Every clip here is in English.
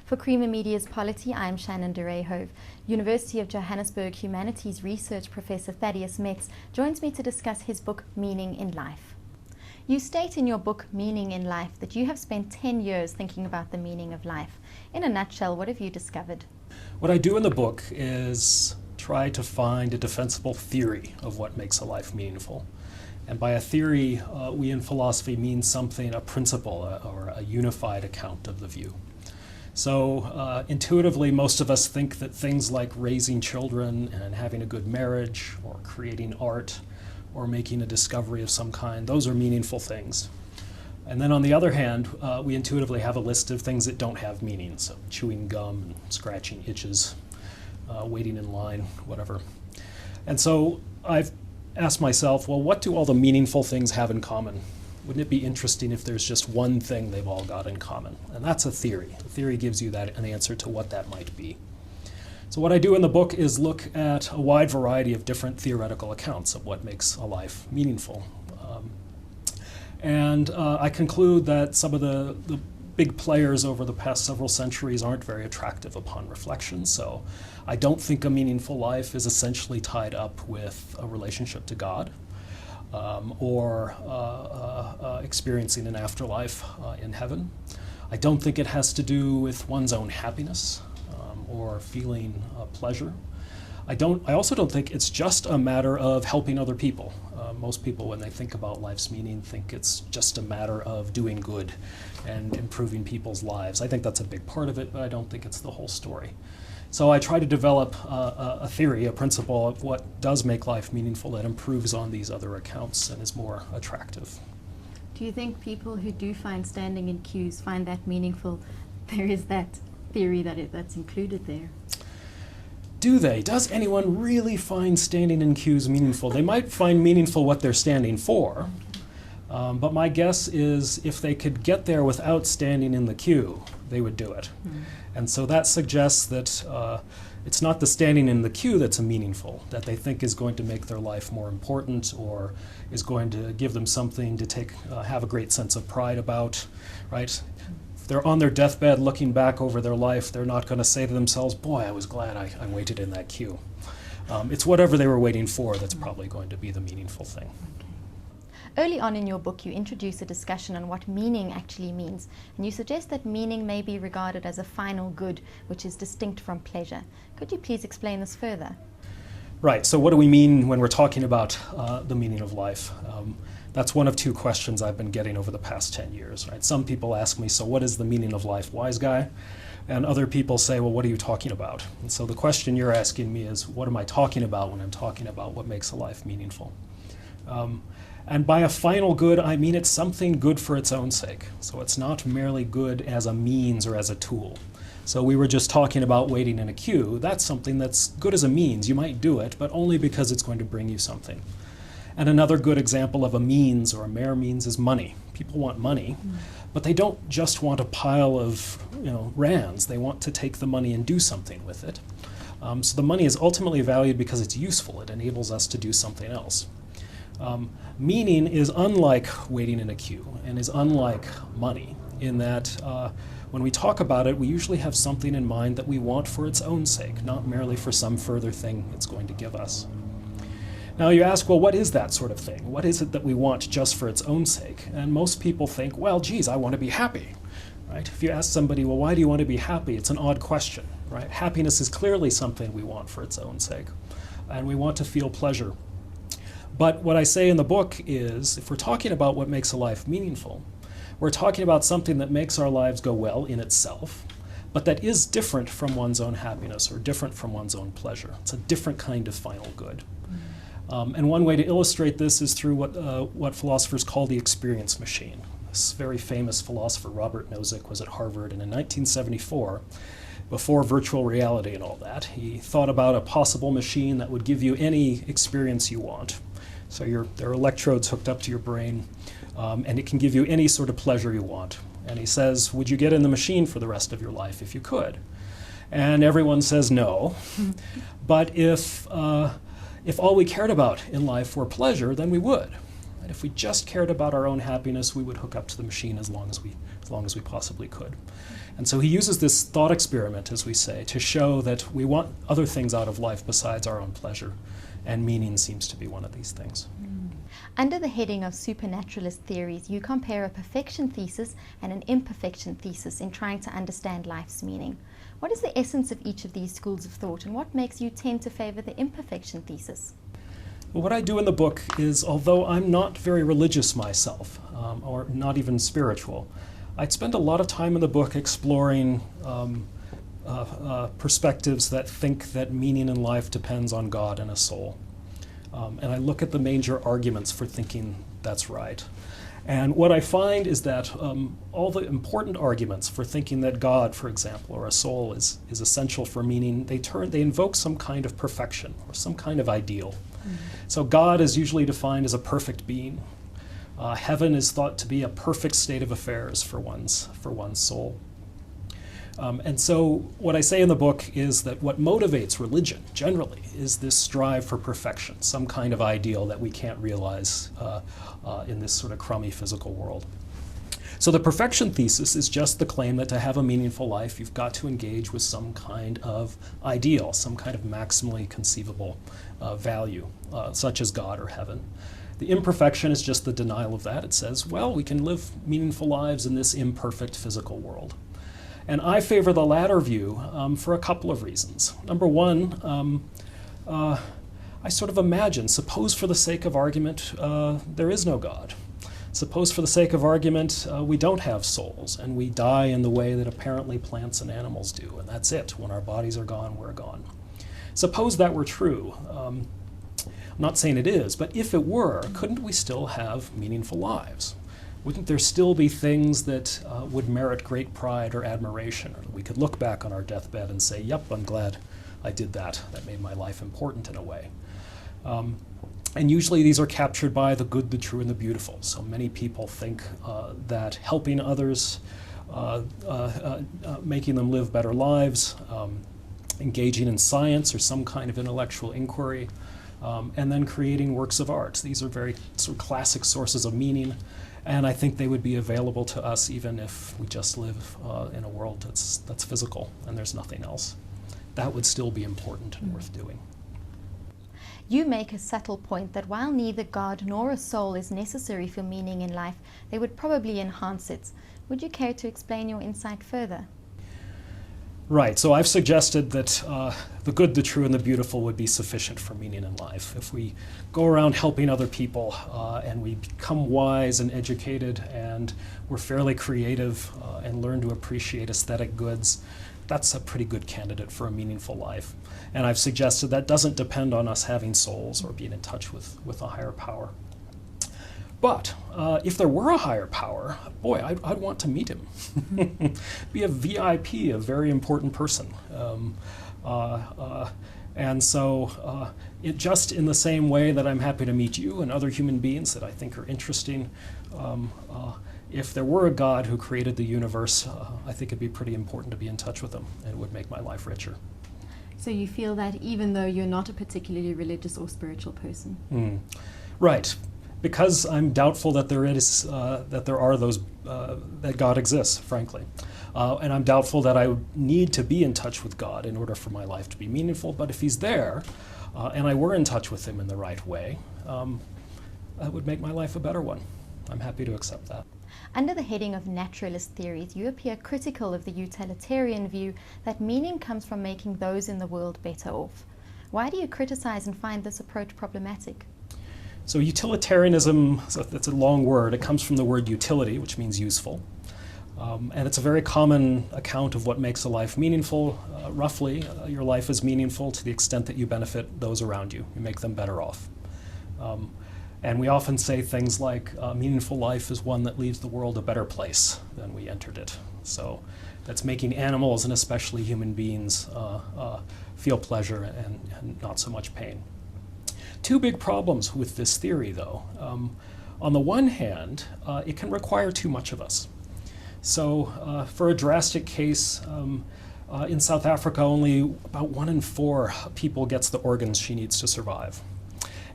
For Creamer Media's Polity, I am Shannon de Rehove. University of Johannesburg Humanities Research Professor Thaddeus Metz joins me to discuss his book, Meaning in Life. You state in your book, Meaning in Life, that you have spent 10 years thinking about the meaning of life. In a nutshell, what have you discovered? What I do in the book is try to find a defensible theory of what makes a life meaningful. And by a theory, we in philosophy mean something, a principle, or a unified account of the view. So intuitively, most of us think that things like raising children and having a good marriage, or creating art, or making a discovery of some kind, those are meaningful things. And then on the other hand, we intuitively have a list of things that don't have meaning, so chewing gum, and scratching itches, waiting in line, whatever. And so I've asked myself, well, what do all the meaningful things have in common? Wouldn't it be interesting if there's just one thing they've all got in common? And that's a theory. A theory gives you an answer to what that might be. So what I do in the book is look at a wide variety of different theoretical accounts of what makes a life meaningful. And I conclude that some of the big players over the past several centuries aren't very attractive upon reflection. So I don't think a meaningful life is essentially tied up with a relationship to God, or experiencing an afterlife in heaven. I don't think it has to do with one's own happiness or feeling pleasure. I also don't think it's just a matter of helping other people. Most people, when they think about life's meaning, think it's just a matter of doing good and improving people's lives. I think that's a big part of it, but I don't think it's the whole story. So I try to develop a theory, a principle of what does make life meaningful that improves on these other accounts and is more attractive. Do you think people who do find standing in queues find that meaningful? There is that theory that's included there. Do they? Does anyone really find standing in queues meaningful? They might find meaningful what they're standing for, but my guess is if they could get there without standing in the queue, they would do it. And so that suggests that it's not the standing in the queue that's meaningful, that they think is going to make their life more important or is going to give them something to have a great sense of pride about, right? If they're on their deathbed looking back over their life, they're not going to say to themselves, boy, I was glad I waited in that queue. It's whatever they were waiting for that's probably going to be the meaningful thing. Early on in your book, you introduce a discussion on what meaning actually means, and you suggest that meaning may be regarded as a final good, which is distinct from pleasure. Could you please explain this further? Right, so what do we mean when we're talking about the meaning of life? That's one of two questions I've been getting over the past 10 years. Right? Some people ask me, so what is the meaning of life, wise guy? And other people say, well, what are you talking about? And so the question you're asking me is, what am I talking about when I'm talking about what makes a life meaningful? And by a final good, I mean it's something good for its own sake. So it's not merely good as a means or as a tool. So we were just talking about waiting in a queue. That's something that's good as a means. You might do it, but only because it's going to bring you something. And another good example of a means or a mere means is money. People want money, but they don't just want a pile of rands. They want to take the money and do something with it. So the money is ultimately valued because it's useful. It enables us to do something else. Meaning is unlike waiting in a queue and is unlike money in that when we talk about it, we usually have something in mind that we want for its own sake, not merely for some further thing it's going to give us. Now you ask, well, what is that sort of thing? What is it that we want just for its own sake? And most people think, well, geez, I want to be happy. Right? If you ask somebody, well, why do you want to be happy? It's an odd question. Right? Happiness is clearly something we want for its own sake. And we want to feel pleasure. But what I say in the book is, if we're talking about what makes a life meaningful, we're talking about something that makes our lives go well in itself, but that is different from one's own happiness or different from one's own pleasure. It's a different kind of final good. And one way to illustrate this is through what philosophers call the experience machine. This very famous philosopher, Robert Nozick, was at Harvard, and in 1974, before virtual reality and all that, he thought about a possible machine that would give you any experience you want. So there are electrodes hooked up to your brain, and it can give you any sort of pleasure you want. And he says, would you get in the machine for the rest of your life if you could? And everyone says no. But if all we cared about in life were pleasure, then we would. And if we just cared about our own happiness, we would hook up to the machine as long as we as long as we possibly could. And so he uses this thought experiment, as we say, to show that we want other things out of life besides our own pleasure, and meaning seems to be one of these things. Under the heading of supernaturalist theories, you compare a perfection thesis and an imperfection thesis in trying to understand life's meaning. What is the essence of each of these schools of thought, and what makes you tend to favor the imperfection thesis? Well, what I do in the book is, although I'm not very religious myself, or not even spiritual, I'd spend a lot of time in the book exploring perspectives that think that meaning in life depends on God and a soul. And I look at the major arguments for thinking that's right. And what I find is that all the important arguments for thinking that God, for example, or a soul is essential for meaning, they invoke some kind of perfection or some kind of ideal. Mm-hmm. So God is usually defined as a perfect being. Heaven is thought to be a perfect state of affairs for one's soul. And so what I say in the book is that what motivates religion generally is this strive for perfection, some kind of ideal that we can't realize in this sort of crummy physical world. So the perfection thesis is just the claim that to have a meaningful life, you've got to engage with some kind of ideal, some kind of maximally conceivable value, such as God or heaven. The imperfection is just the denial of that. It says, well, we can live meaningful lives in this imperfect physical world. And I favor the latter view for a couple of reasons. Number one, I sort of imagine, suppose for the sake of argument, there is no God. Suppose for the sake of argument, we don't have souls, and we die in the way that apparently plants and animals do, and that's it. When our bodies are gone, we're gone. Suppose that were true. I'm not saying it is, but if it were, couldn't we still have meaningful lives? Wouldn't there still be things that would merit great pride or admiration? Or we could look back on our deathbed and say, yep, I'm glad I did that. That made my life important in a way. And usually these are captured by the good, the true, and the beautiful. So many people think that helping others, making them live better lives, engaging in science or some kind of intellectual inquiry, and then creating works of art. These are very sort of classic sources of meaning. And I think they would be available to us even if we just live in a world that's physical and there's nothing else. That would still be important and worth doing. You make a subtle point that while neither God nor a soul is necessary for meaning in life, they would probably enhance it. Would you care to explain your insight further? Right, so I've suggested that the good, the true, and the beautiful would be sufficient for meaning in life. If we go around helping other people and we become wise and educated and we're fairly creative and learn to appreciate aesthetic goods, that's a pretty good candidate for a meaningful life. And I've suggested that doesn't depend on us having souls or being in touch with a higher power. But if there were a higher power, boy, I'd want to meet him. Be a VIP, a very important person. And so it just in the same way that I'm happy to meet you and other human beings that I think are interesting, if there were a God who created the universe, I think it'd be pretty important to be in touch with him, and it would make my life richer. So you feel that even though you're not a particularly religious or spiritual person? Right. Because I'm doubtful that that God exists, frankly. And I'm doubtful that I would need to be in touch with God in order for my life to be meaningful. But if he's there, and I were in touch with him in the right way, that would make my life a better one. I'm happy to accept that. Under the heading of naturalist theories, you appear critical of the utilitarian view that meaning comes from making those in the world better off. Why do you criticize and find this approach problematic? So utilitarianism, that's a long word. It comes from the word utility, which means useful. And it's a very common account of what makes a life meaningful. Roughly, your life is meaningful to the extent that you benefit those around you. You make them better off. And we often say things like, a meaningful life is one that leaves the world a better place than we entered it. So that's making animals, and especially human beings, feel pleasure and not so much pain. Two big problems with this theory, though. On the one hand, it can require too much of us. So for a drastic case, in South Africa, only about 1 in 4 people gets the organs she needs to survive.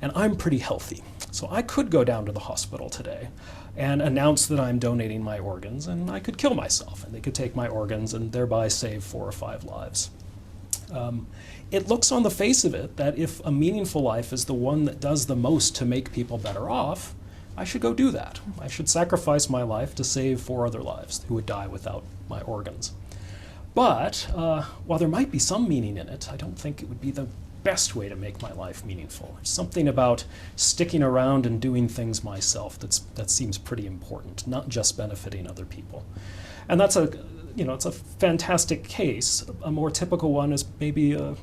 And I'm pretty healthy. So I could go down to the hospital today and announce that I'm donating my organs, and I could kill myself, and they could take my organs and thereby save 4 or 5 lives. It looks on the face of it that if a meaningful life is the one that does the most to make people better off, I should go do that. I should sacrifice my life to save 4 other lives who would die without my organs. But while there might be some meaning in it, I don't think it would be the best way to make my life meaningful. There's something about sticking around and doing things myself that seems pretty important, not just benefiting other people. And that's it's a fantastic case. A more typical one is maybe a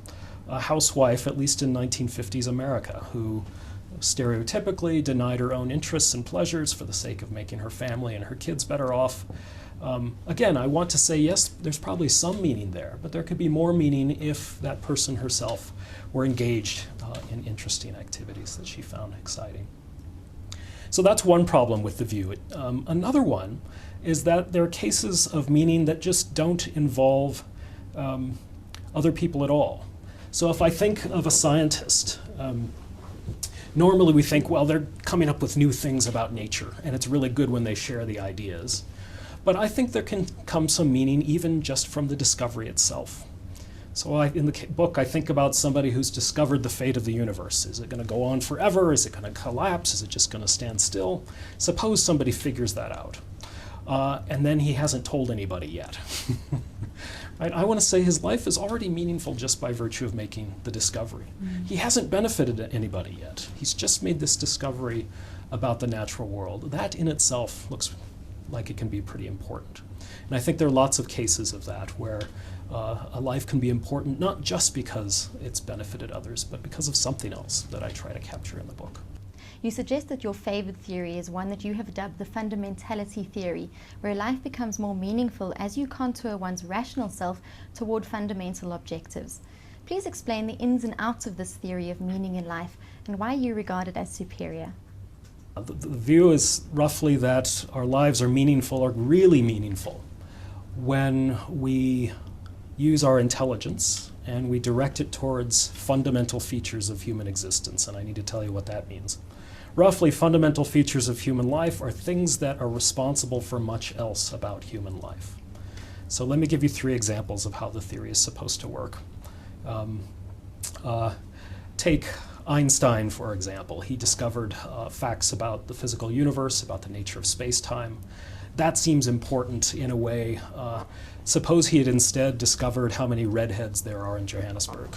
housewife, at least in 1950s America, who stereotypically denied her own interests and pleasures for the sake of making her family and her kids better off. Again, I want to say, yes, there's probably some meaning there, but there could be more meaning if that person herself were engaged in interesting activities that she found exciting. So that's one problem with the view. Another one is that there are cases of meaning that just don't involve other people at all. So if I think of a scientist, normally we think, well, they're coming up with new things about nature, and it's really good when they share the ideas. But I think there can come some meaning even just from the discovery itself. So in the book, I think about somebody who's discovered the fate of the universe. Is it going to go on forever? Is it going to collapse? Is it just going to stand still? Suppose somebody figures that out. And then he hasn't told anybody yet. Right? I want to say his life is already meaningful just by virtue of making the discovery. Mm-hmm. He hasn't benefited anybody yet. He's just made this discovery about the natural world. That in itself looks like it can be pretty important. And I think there are lots of cases of that where a life can be important not just because it's benefited others, but because of something else that I try to capture in the book. You suggest that your favored theory is one that you have dubbed the fundamentality theory, where life becomes more meaningful as you contour one's rational self toward fundamental objectives. Please explain the ins and outs of this theory of meaning in life and why you regard it as superior. The view is roughly that our lives are meaningful, or really meaningful, when we use our intelligence and we direct it towards fundamental features of human existence, and I need to tell you what that means. Roughly, fundamental features of human life are things that are responsible for much else about human life. So let me give you 3 examples of how the theory is supposed to work. Take Einstein, for example. He discovered facts about the physical universe, about the nature of space-time. That seems important in a way. Suppose he had instead discovered how many redheads there are in Johannesburg.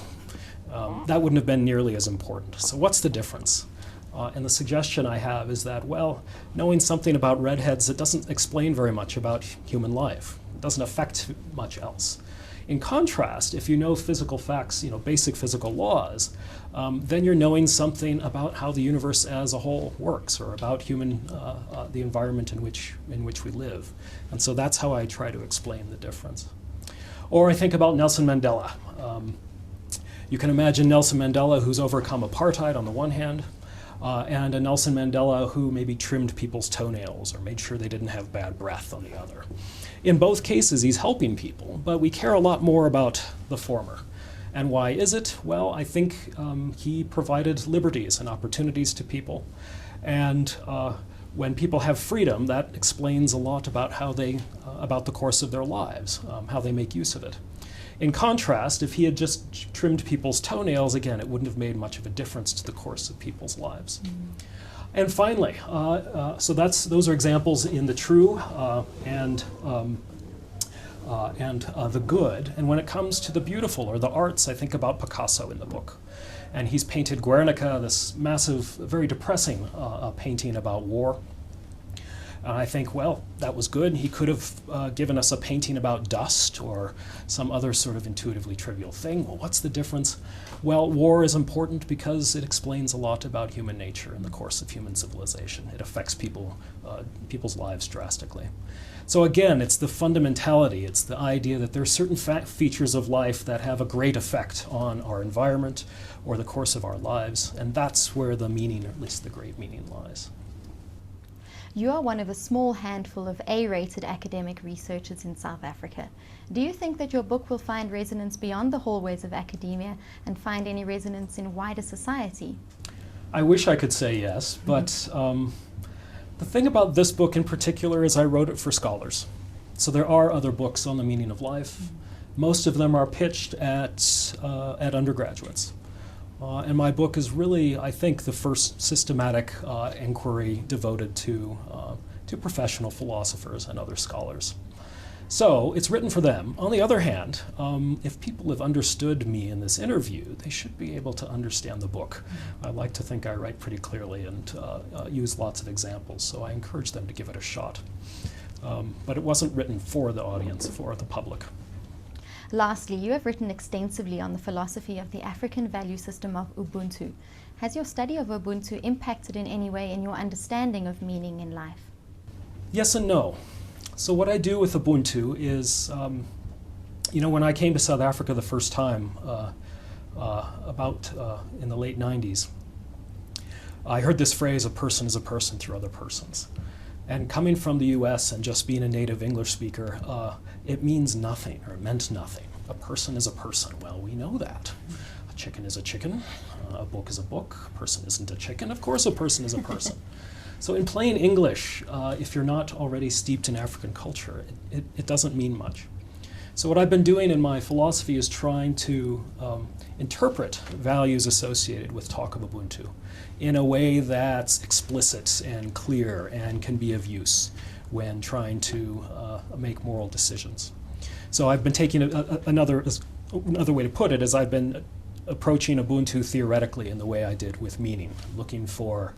That wouldn't have been nearly as important. So what's the difference? And the suggestion I have is that, well, knowing something about redheads, it doesn't explain very much about human life. It doesn't affect much else. In contrast, if you know physical facts, basic physical laws, then you're knowing something about how the universe as a whole works, or about the environment in which we live. And so that's how I try to explain the difference. Or I think about Nelson Mandela. You can imagine Nelson Mandela, who's overcome apartheid on the one hand, and a Nelson Mandela who maybe trimmed people's toenails or made sure they didn't have bad breath on the other. In both cases, he's helping people, but we care a lot more about the former. And why is it? Well, I think he provided liberties and opportunities to people. And when people have freedom, that explains a lot about how about the course of their lives, how they make use of it. In contrast, if he had just trimmed people's toenails, again, it wouldn't have made much of a difference to the course of people's lives. Mm-hmm. And finally, so those are examples in the true and the good. And when it comes to the beautiful or the arts, I think about Picasso in the book. And he's painted Guernica, this massive, very depressing painting about war. And I think, well, that was good. He could have given us a painting about dust or some other sort of intuitively trivial thing. Well, what's the difference? Well, war is important because it explains a lot about human nature in the course of human civilization. It affects people's lives drastically. So again, it's the fundamentality. It's the idea that there are certain features of life that have a great effect on our environment or the course of our lives. And that's where the meaning, or at least the great meaning, lies. You are one of a small handful of A-rated academic researchers in South Africa. Do you think that your book will find resonance beyond the hallways of academia and find any resonance in wider society? I wish I could say yes, but the thing about this book in particular is I wrote it for scholars. So there are other books on the meaning of life. Most of them are pitched at undergraduates. And my book is really, I think, the first systematic inquiry devoted to professional philosophers and other scholars. So it's written for them. On the other hand, if people have understood me in this interview, they should be able to understand the book. I like to think I write pretty clearly and use lots of examples, so I encourage them to give it a shot. But it wasn't written for the audience, for the public. Lastly, you have written extensively on the philosophy of the African value system of Ubuntu. Has your study of Ubuntu impacted in any way in your understanding of meaning in life? Yes and no. So what I do with Ubuntu is, when I came to South Africa the first time, in the late 90s, I heard this phrase, a person is a person through other persons. And coming from the US and just being a native English speaker, it means nothing, or it meant nothing. A person is a person. Well, we know that. A chicken is a chicken. A book is a book. A person isn't a chicken. Of course a person is a person. So in plain English, if you're not already steeped in African culture, it doesn't mean much. So what I've been doing in my philosophy is trying to interpret values associated with talk of Ubuntu in a way that's explicit and clear and can be of use when trying to make moral decisions. So I've been taking another way to put it is I've been approaching Ubuntu theoretically in the way I did with meaning, looking for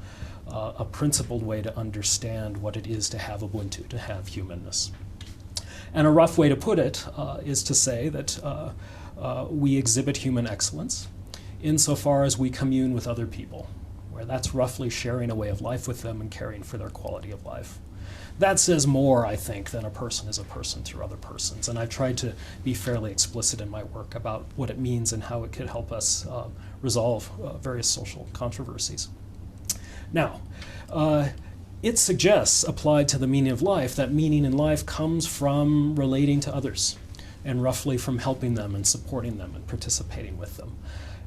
a principled way to understand what it is to have Ubuntu, to have humanness. And a rough way to put it is to say that we exhibit human excellence insofar as we commune with other people, where that's roughly sharing a way of life with them and caring for their quality of life. That says more, I think, than a person is a person through other persons. And I've tried to be fairly explicit in my work about what it means and how it could help us resolve various social controversies. Now, it suggests, applied to the meaning of life, that meaning in life comes from relating to others and roughly from helping them and supporting them and participating with them.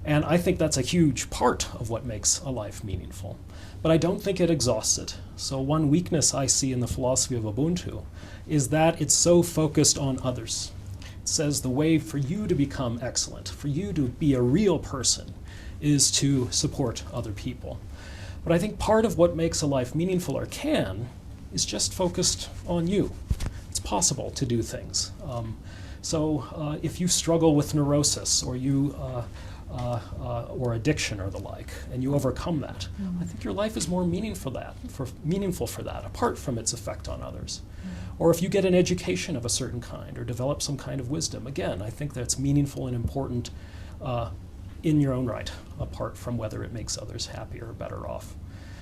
And I think that's a huge part of what makes a life meaningful. But I don't think it exhausts it. So one weakness I see in the philosophy of Ubuntu is that it's so focused on others. It says the way for you to become excellent, for you to be a real person, is to support other people. But I think part of what makes a life meaningful, or can, is just focused on you. It's possible to do things. So if you struggle with neurosis or or addiction or the like, and you overcome that, I think your life is more meaningful for that, apart from its effect on others. Or if you get an education of a certain kind or develop some kind of wisdom, again, I think that's meaningful and important in your own right, apart from whether it makes others happier or better off.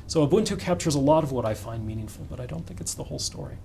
So Ubuntu captures a lot of what I find meaningful, but I don't think it's the whole story.